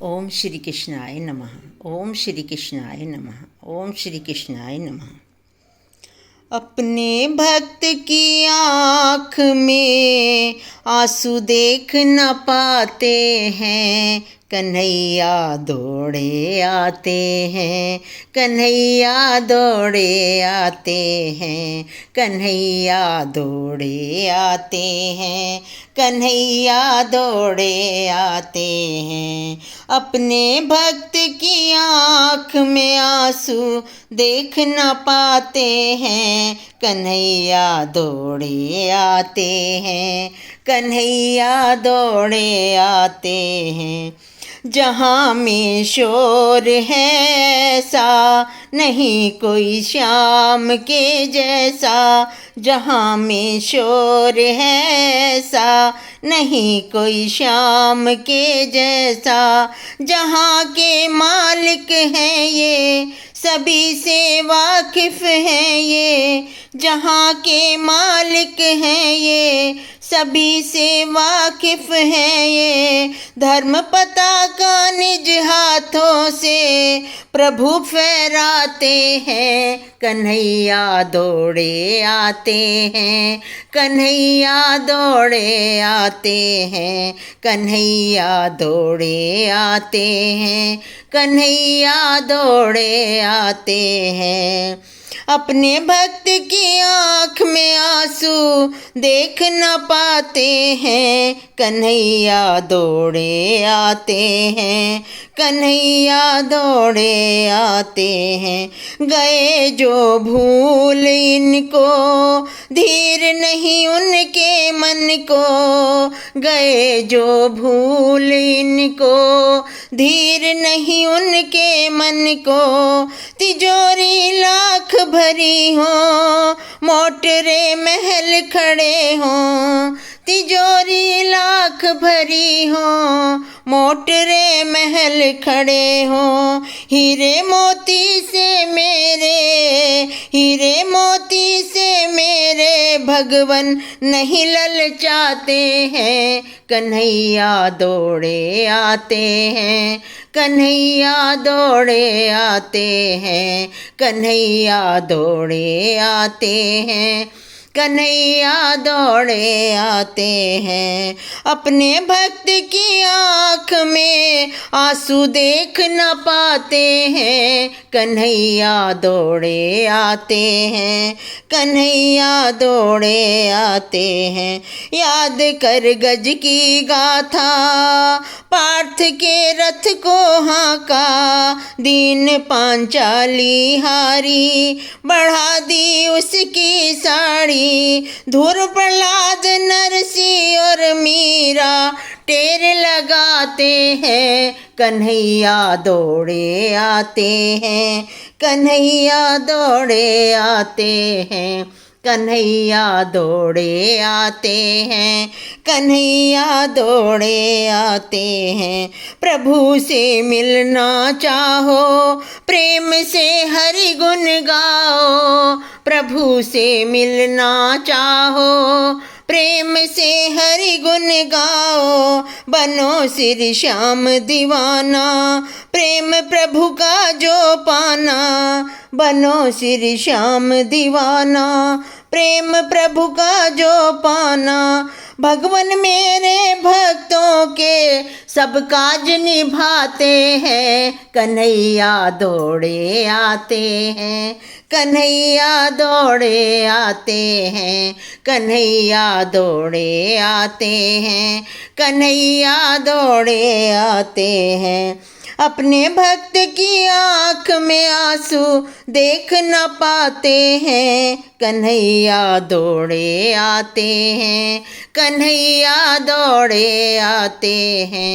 ओम श्री कृष्णाय नमः। ओम श्री कृष्णाय नमः। ओम श्री कृष्णाय नमः। अपने भक्त की आँख में आंसू देख न पाते हैं, कन्हैया दौड़े आते हैं, कन्हैया दौड़े आते हैं, कन्हैया दौड़े आते हैं, कन्हैया दौड़े आते हैं। अपने भक्त की आँख में आंसू देख न पाते हैं, कन्हैया दौड़े आते हैं, कन्हैया दौड़े आते हैं। जहाँ में शोर है ऐसा नहीं कोई श्याम के जैसा, जहाँ में शोर है ऐसा नहीं कोई श्याम के जैसा। जहाँ के मालिक हैं ये सभी से वाकिफ हैं ये, जहाँ के मालिक हैं ये सभी से वाकिफ हैं ये। धर्म पताका निज हाथों से प्रभु फहराते हैं, कन्हैया दौड़े आते हैं, कन्हैया दौड़े आते हैं, कन्हैया दौड़े आते हैं, कन्हैया दौड़े आते हैं। अपने भक्त की आँख में आंसू देख न पाते हैं, कन्हैया दौड़े आते हैं, कन्हैया दौड़े आते हैं। गए जो भूल इनको धीर नहीं उनके मन को, गए जो भूल इनको धीर नहीं उनके मन को। तिजोरी लाख भरी हो मोटरे महल खड़े हों, तिजोरी लाख भरी हो मोटरे महल खड़े हों। हीरे मोती से मेरे, हीरे मोती से मेरे भगवन नहीं ललचाते हैं, कन्हैया दौड़े आते हैं, कन्हैया दौड़े आते हैं, कन्हैया दौड़े आते हैं, कन्हैया दौड़े आते हैं। अपने भक्त की आँख में आंसू देख न पाते हैं, कन्हैया दौड़े आते हैं, कन्हैया दौड़े आते हैं। याद कर गज की गाथा पार्थ के रथ को हाँका, दीन पांचाली हारी बढ़ा दी उसकी साड़ी। धुर प्रहलाद नरसी और मीरा टेर लगाते हैं, कन्हैया दौड़े आते हैं, कन्हैया दौड़े आते हैं, कन्हैया दौड़े आते हैं, कन्हैया दौड़े आते हैं। प्रभु से मिलना चाहो प्रेम से हरि गुण गाओ, प्रभु से मिलना चाहो प्रेम से हरि गुण गाओ। बनो श्री श्याम दीवाना प्रेम प्रभु का जो पाना, बनो श्री श्याम दीवाना प्रेम प्रभु का जो पाना। भगवन मेरे भक्तों के सब काज निभाते हैं, कन्हैया दौड़े आते हैं, कन्हैया दौड़े आते हैं, कन्हैया दौड़े आते हैं, कन्हैया दौड़े आते हैं। अपने भक्त की आँख में आंसू देख न पाते हैं, कन्हैया दौड़े आते हैं, कन्हैया दौड़े आते हैं।